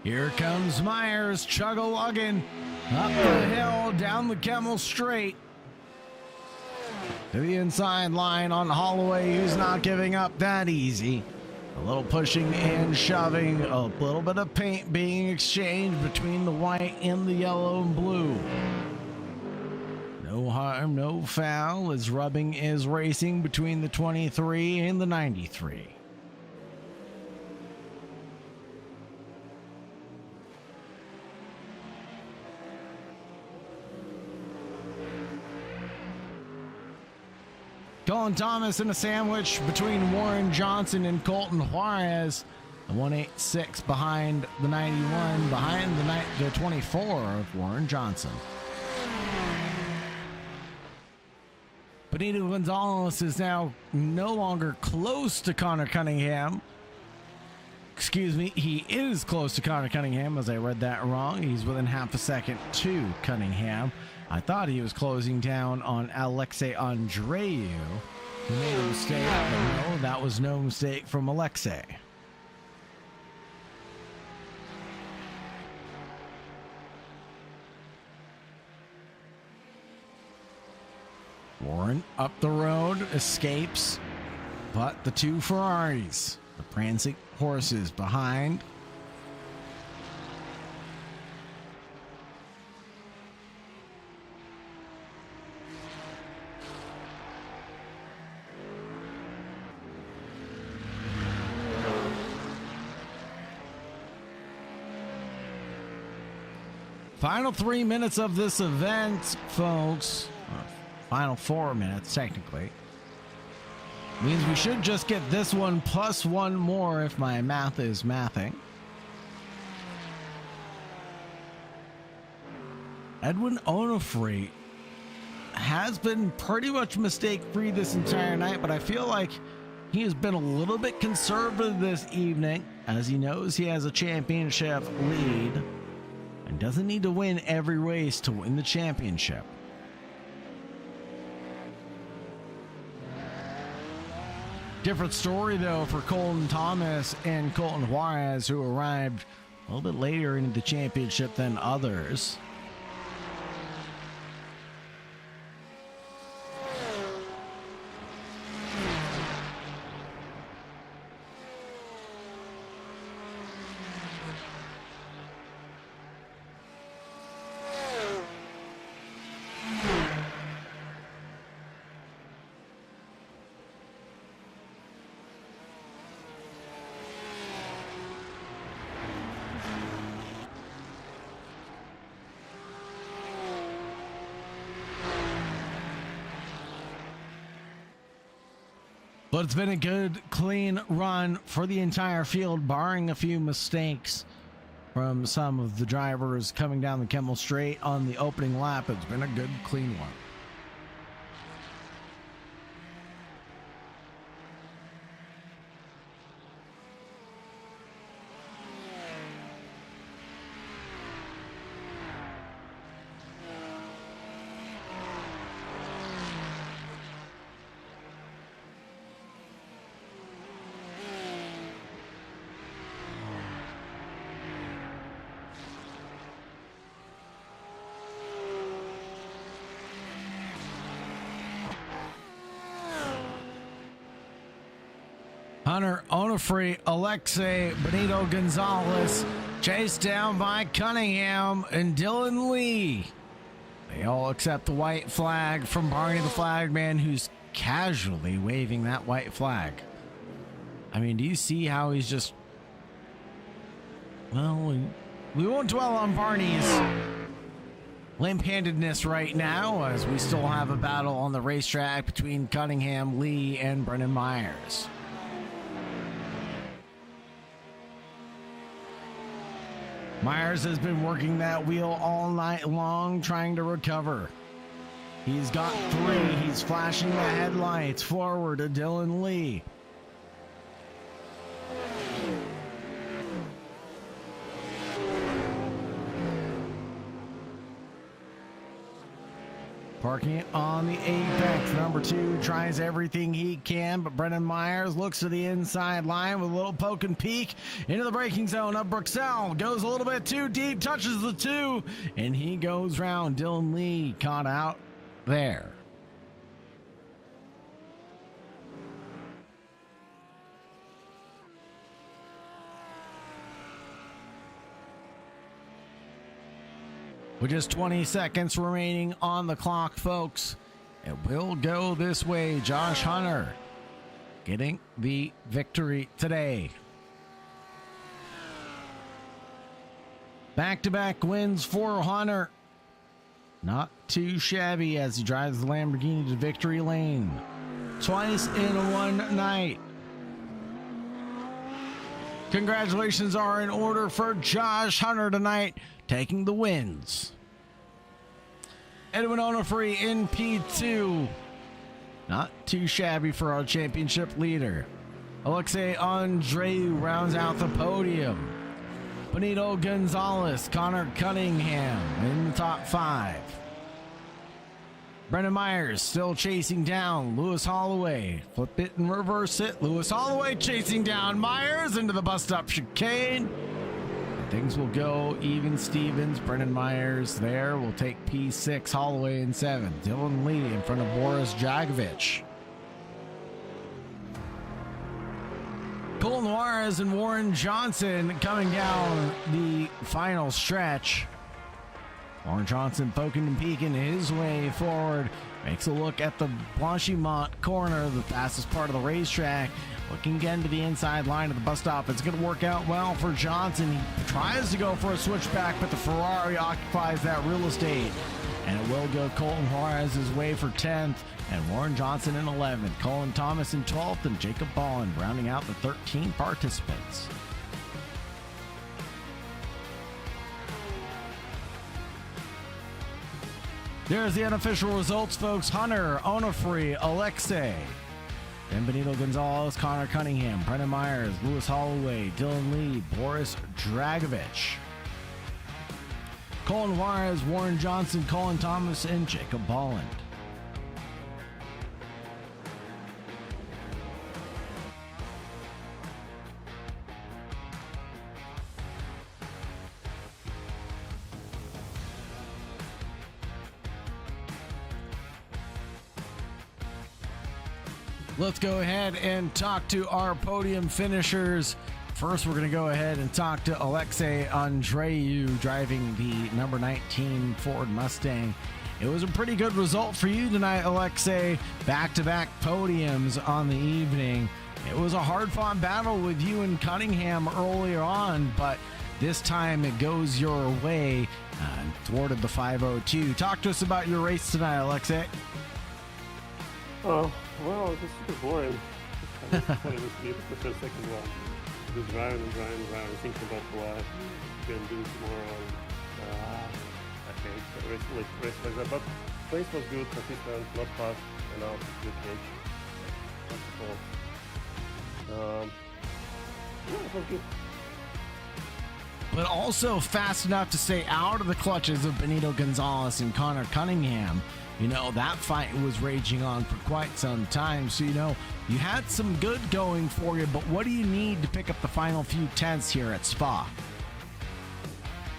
Here comes Myers, chug-a-lugging up the hill, down the Kemmel Straight. To the inside line on Holloway, who's not giving up that easy. A little pushing and shoving, a little bit of paint being exchanged between the white and the yellow and blue. No harm, no foul, as rubbing is racing between the 23 and the 93. Colin Thomas in a sandwich between Warren Johnson and Colton Juarez. The 186 behind the 91, behind the 24 of Warren Johnson. Benito Gonzalez is now no longer close to Connor Cunningham. Excuse me, he is close to Connor Cunningham, as I read that wrong. He's within half a second to Cunningham. I thought he was closing down on Alexei Andreu, who made a mistake, but no, that was no mistake from Alexei. Warren up the road, escapes, but the two Ferraris, the prancing horses behind. Final 3 minutes of this event, folks. Final 4 minutes, technically. Means we should just get this one plus one more if my math is mathing. Edwin Onofre has been pretty much mistake-free this entire night, but I feel like he has been a little bit conservative this evening, as he knows he has a championship lead and doesn't need to win every race to win the championship. Different story, though, for Colton Thomas and Colton Juarez, who arrived a little bit later into the championship than others. But it's been a good, clean run for the entire field, barring a few mistakes from some of the drivers coming down the Kemmel Straight on the opening lap. It's been a good, clean one. Hunter Onofre, Alexei, Benito Gonzalez, chased down by Cunningham and Dylan Lee. They all accept the white flag from Barney the Flagman, who's casually waving that white flag. I mean, do you see how he's just... Well, we won't dwell on Barney's limp-handedness right now, as we still have a battle on the racetrack between Cunningham, Lee, and Brendan Myers. Myers has been working that wheel all night long, trying to recover. He's got three. He's flashing the headlights forward to Dylan Lee. Parking it on the apex. Number 2 tries everything he can, but Brendan Myers looks to the inside line with a little poke and peek into the braking zone of Bruxelles. Goes a little bit too deep, touches the 2, and he goes round. Dylan Lee caught out there. With just 20 seconds remaining on the clock, folks, it will go this way. Josh Hunter getting the victory today. Back-to-back wins for Hunter. Not too shabby as he drives the Lamborghini to victory lane. Twice in one night. Congratulations are in order for Josh Hunter tonight, taking the wins. Edwin Onofre in P2. Not too shabby for our championship leader. Alexei Andreu rounds out the podium. Benito Gonzalez, Connor Cunningham in the top 5. Brendan Myers still chasing down Lewis Holloway. Flip it and reverse it. Lewis Holloway chasing down Myers into the bus stop chicane. Things will go even Stevens. Brendan Myers there will take P6. Holloway in 7. Dylan Lee in front of Boris Dragovich. Cole Juarez and Warren Johnson coming down the final stretch. Warren Johnson poking and peeking his way forward. Makes a look at the Blanchimont corner, the fastest part of the racetrack. Looking again to the inside line of the bus stop. It's going to work out well for Johnson. He tries to go for a switchback, but the Ferrari occupies that real estate. And it will go Colton Juarez's way for 10th, and Warren Johnson in 11th. Colin Thomas in 12th, and Jacob Bolland rounding out the 13 participants. There's the unofficial results, folks. Hunter, Onofre, Alexei, then Benito Gonzalez, Connor Cunningham, Brendan Myers, Lewis Holloway, Dylan Lee, Boris Dragovich, Colin Juarez, Warren Johnson, Colin Thomas, and Jacob Bolland. Let's go ahead and talk to our podium finishers. First, we're going to go ahead and talk to Alexei Andreu driving the number 19 Ford Mustang. It was a pretty good result for you tonight, Alexei. Back-to-back podiums on the evening. It was a hard-fought battle with you and Cunningham earlier on, but this time it goes your way and thwarted the 502. Talk to us about your race tonight, Alexei. Well, it was super boring. I was playing with me the first second one. Just driving, thinking about what I'm going to do tomorrow. I think race like that. But race was good, consistent, not fast enough, good cage. That's all. Yeah, it was good. But also fast enough to stay out of the clutches of Benito Gonzalez and Connor Cunningham. You know, that fight was raging on for quite some time. So, you know, you had some good going for you, but what do you need to pick up the final few tenths here at Spa?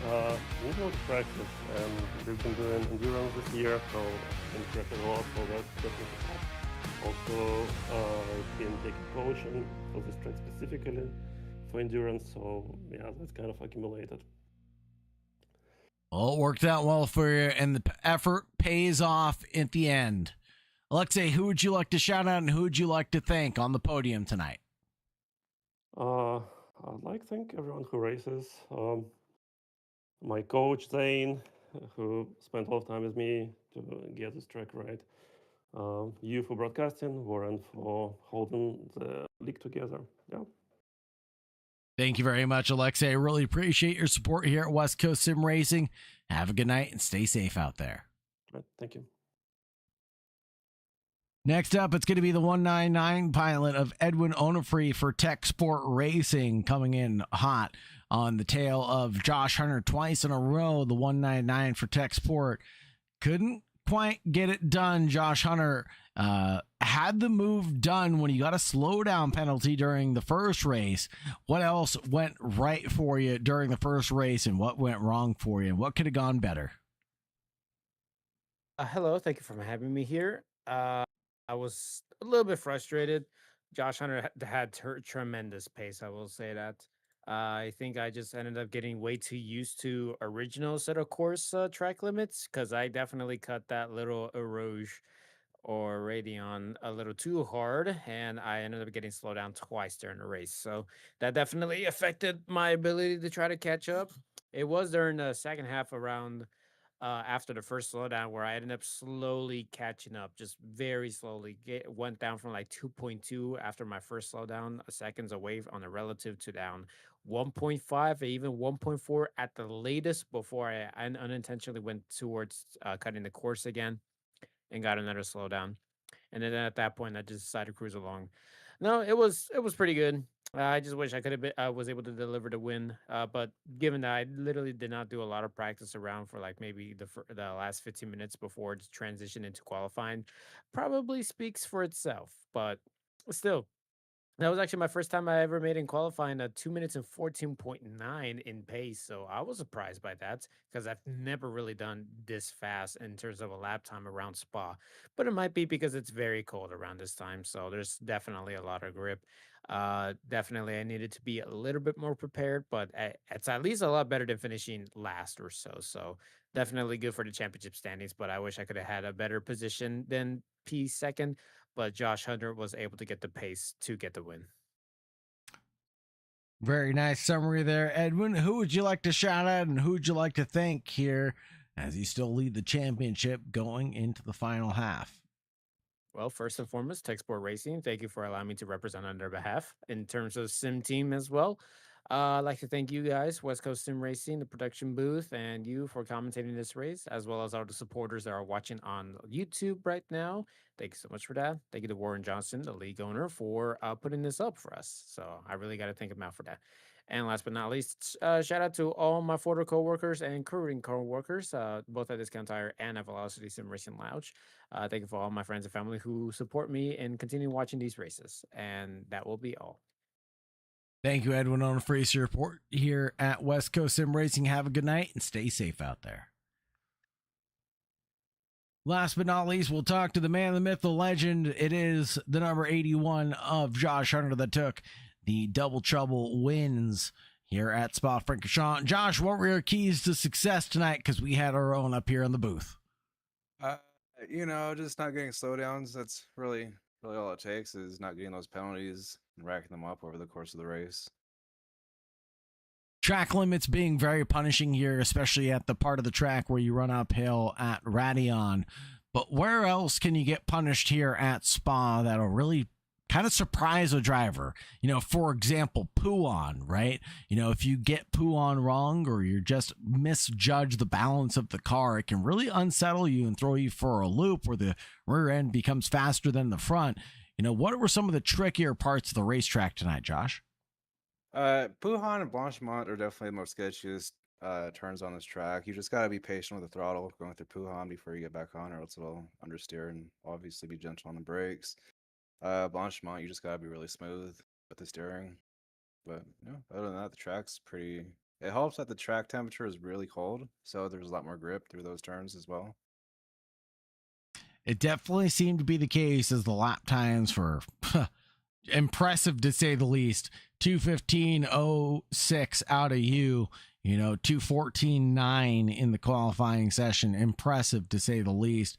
We need to practice, and we've been doing endurance this year, so I've been practicing a lot, so that's definitely helped. Also, I've been taking coaching for this track specifically for endurance, so yeah, that's kind of accumulated. Well, it worked out well for you, and the effort pays off at the end. Alexei, who would you like to shout out and who would you like to thank on the podium tonight? I'd like to thank everyone who races. My coach, Zane, who spent a lot of time with me to get this track right. You for broadcasting, Warren for holding the league together. Yeah. Thank you very much, Alexei. I really appreciate your support here at West Coast Sim Racing. Have a good night and stay safe out there. Right, thank you. Next up, it's going to be the 199 pilot of Edwin Onofre for Tech Sport Racing, coming in hot on the tail of Josh Hunter twice in a row. The 199 for Tech Sport couldn't quite get it done. Josh Hunter had the move done when he got a slowdown penalty during the first race. What else went right for you during the first race, and what went wrong for you, and what could have gone better? Hello, thank you for having me here. I was a little bit frustrated. Josh Hunter had tremendous pace, I will say that. I think I just ended up getting way too used to original set of course track limits because I definitely cut that little Eroge or Radeon a little too hard, and I ended up getting slowed down twice during the race. So that definitely affected my ability to try to catch up. It was during the second half around after the first slowdown where I ended up slowly catching up, just very slowly. Went down from like 2.2 after my first slowdown, seconds away on the relative to down 1.5 or even 1.4 at the latest before I unintentionally went towards cutting the course again and got another slowdown. And then at that point, I just decided to cruise along. No, it was pretty good. I just wish I could have been, I was able to deliver the win. But given that I literally did not do a lot of practice around for like maybe the last 15 minutes before it's transition into qualifying, probably speaks for itself. But still, that was actually my first time I ever made in qualifying a 2 minutes and 14.9 in pace. So I was surprised by that because I've never really done this fast in terms of a lap time around Spa. But it might be because it's very cold around this time. So there's definitely a lot of grip. Definitely, I needed to be a little bit more prepared, but it's at least a lot better than finishing last or so. So definitely good for the championship standings. But I wish I could have had a better position than P second, but Josh Hunter was able to get the pace to get the win. Very nice summary there, Edwin. Who would you like to shout out and who would you like to thank here as you still lead the championship going into the final half? Well, first and foremost, Tech Sport Racing, thank you for allowing me to represent on their behalf. In terms of Sim Team as well, I'd like to thank you guys, West Coast Sim Racing, the production booth, and you for commentating this race, as well as all the supporters that are watching on YouTube right now. Thank you so much for that. Thank you to Warren Johnson, the league owner, for putting this up for us. So I really got to thank him out for that. And last but not least, shout out to all my photo co-workers and crewing co-workers, both at Discount Tire and at Velocity Sim Racing Lounge. Thank you for all my friends and family who support me and continue watching these races. And that will be all. Thank you, Edwin, on a free report here at West Coast Sim Racing. Have a good night and stay safe out there. Last but not least, we'll talk to the man, the myth, the legend. It is the number 81 of Josh Hunter that took the double trouble wins here at Spa-Francorchamps. Josh, what were your keys to success tonight? Because we had our own up here in the booth. Just not getting slowdowns. That's really all it takes is not getting those penalties and racking them up over the course of the race. Track limits being very punishing here, especially at the part of the track where you run uphill at Radeon. But where else can you get punished here at Spa that'll really kind of surprise a driver? For example, Puon, right? If you get Puon wrong or you just misjudge the balance of the car, it can really unsettle you and throw you for a loop where the rear end becomes faster than the front. What were some of the trickier parts of the racetrack tonight, Josh? Puhan and Blanchimont are definitely the most sketchiest turns on this track. You just got to be patient with the throttle going through Puhan before you get back on, or else it'll understeer, and obviously be gentle on the brakes. Blanchimont, you just got to be really smooth with the steering. But other than that, the track's pretty. It helps that the track temperature is really cold, so there's a lot more grip through those turns as well. It definitely seemed to be the case as the lap times were impressive to say the least. 2:15.06 out of you, 2:14.9 in the qualifying session. Impressive to say the least.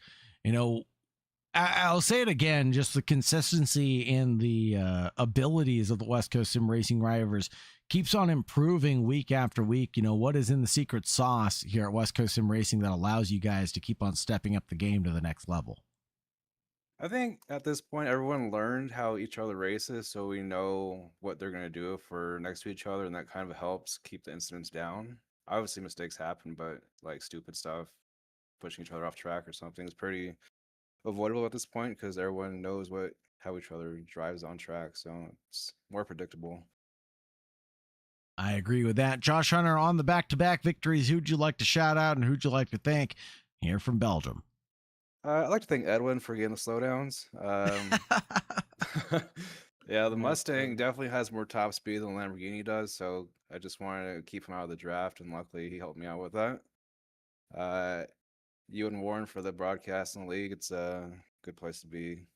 I'll say it again, just the consistency and the abilities of the West Coast Sim Racing drivers keeps on improving week after week. What is in the secret sauce here at West Coast Sim Racing that allows you guys to keep on stepping up the game to the next level? I think at this point, everyone learned how each other races, so we know what they're going to do if we're next to each other, and that kind of helps keep the incidents down. Obviously, mistakes happen, but like stupid stuff, pushing each other off track or something is pretty avoidable at this point because everyone knows how each other drives on track, so it's more predictable. I agree with that. Josh Hunter, on the back-to-back victories, who'd you like to shout out and who'd you like to thank here from Belgium? I'd like to thank Edwin for getting the slowdowns. Yeah, the Mustang definitely has more top speed than the Lamborghini does, so I just wanted to keep him out of the draft, and luckily he helped me out with that. You and Warren for the broadcast in the league. It's a good place to be.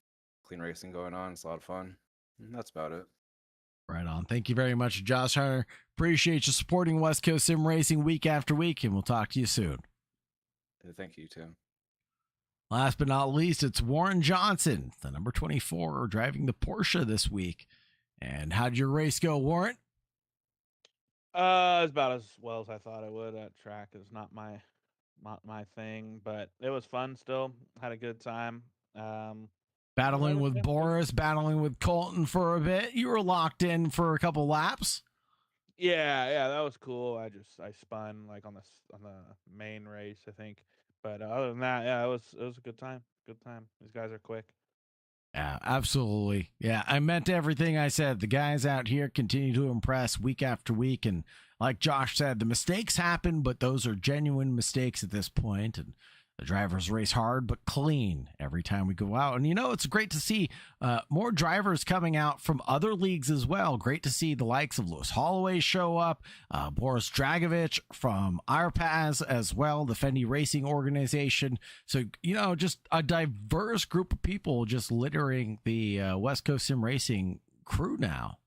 Clean racing going on. It's a lot of fun. And that's about it. Right on. Thank you very much, Josh Hunter. Appreciate you supporting West Coast Sim Racing week after week, and we'll talk to you soon. Thank you, Tim. Last but not least, it's Warren Johnson, the number 24, driving the Porsche this week. And how'd your race go, Warren? It's about as well as I thought it would. That track is not my thing, but it was fun still. Had a good time. Battling with yeah. Boris, battling with Colton for a bit. You were locked in for a couple laps. Yeah, that was cool. I spun like on the main race, I think. But other than that, yeah, it was a good time. Good time. These guys are quick. Yeah, absolutely. Yeah, I meant everything I said. The guys out here continue to impress week after week. And like Josh said, the mistakes happen, but those are genuine mistakes at this point. And the drivers race hard but clean every time we go out. And, you know, it's great to see more drivers coming out from other leagues as well. Great to see the likes of Lewis Holloway show up, Boris Dragovich from Arpaz as well, the Fendi Racing organization. So, you know, just a diverse group of people just littering the West Coast Sim Racing crew now.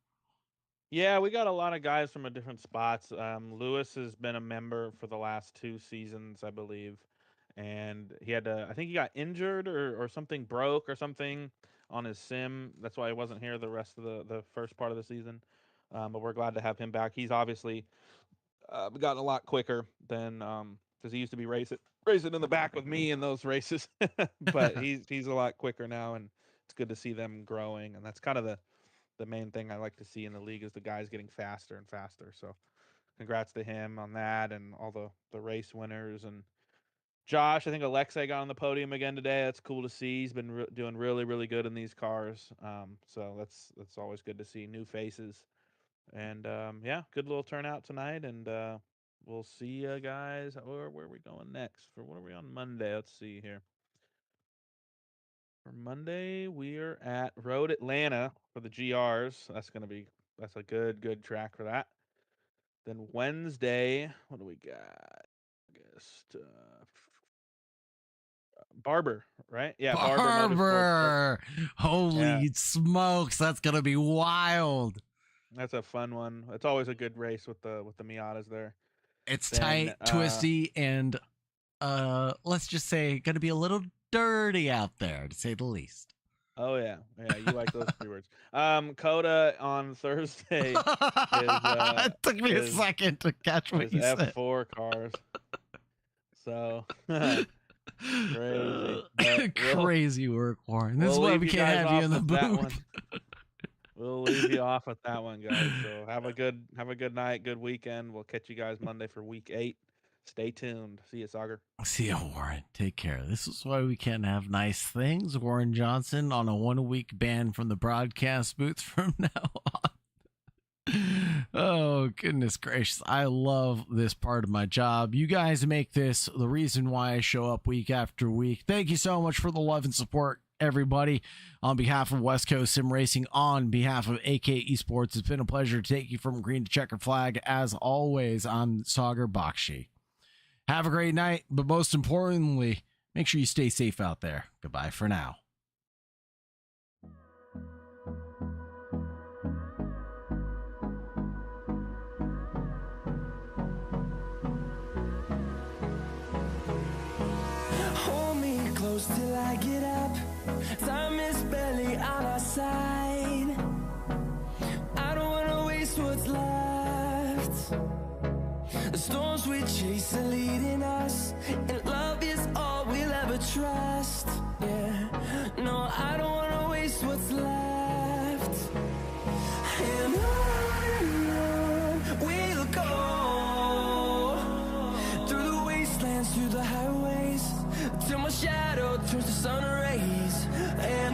Yeah, we got a lot of guys from different spots. Lewis has been a member for the last 2 seasons, I believe. And he had to, I think he got injured or something broke or something on his sim. That's why he wasn't here the rest of the first part of the season. But we're glad to have him back. He's obviously gotten a lot quicker than because he used to be racing in the back with me in those races. But he's a lot quicker now, and it's good to see them growing. And that's kind of the main thing I like to see in the league is the guys getting faster and faster. So congrats to him on that and all the race winners. And Josh, I think Alexei got on the podium again today. That's cool to see. He's been doing really, really good in these cars. So that's always good to see new faces. And yeah, good little turnout tonight. And we'll see you guys. Where are we going next? For what are we on Monday? Let's see here. For Monday, we're at Road Atlanta for the GRs. That's a good track for that. Then Wednesday, what do we got? August. Barber, right? Yeah, Barber. Holy Yeah. smokes, that's gonna be wild. That's a fun one. It's always a good race with the Miatas there. It's Then, tight, twisty, and let's just say gonna be a little dirty out there, to say the least. Oh yeah, you like those 3 words. COTA on Thursday. It took me a second to catch what you said. F4 cars. So crazy. But Crazy work, Warren. This is we'll why leave we you can't guys have you off in the with that booth. one. We'll leave you off with that one, guys. So have a good night, good weekend. We'll catch you guys Monday for week 8. Stay tuned. See you, Sauger. See ya, Warren. Take care. This is why we can't have nice things. Warren Johnson on a 1-week ban from the broadcast booth from now on. Oh, goodness gracious. I love this part of my job. You guys make this the reason why I show up week after week. Thank you so much for the love and support, everybody. On behalf of West Coast Sim Racing, on behalf of AK Esports, it's been a pleasure to take you from green to checkered flag. As always, I'm Sauger Bakshi. Have a great night, but most importantly, make sure you stay safe out there. Goodbye for now. Hold me close till I get up. Time is barely on our side. I don't wanna waste what's left. The storms we chase are leading us, and love is all we'll ever trust. Yeah, no, I don't wanna waste what's left. And on we'll go, through the wastelands, through the highways, till my shadow turns to sun rays. And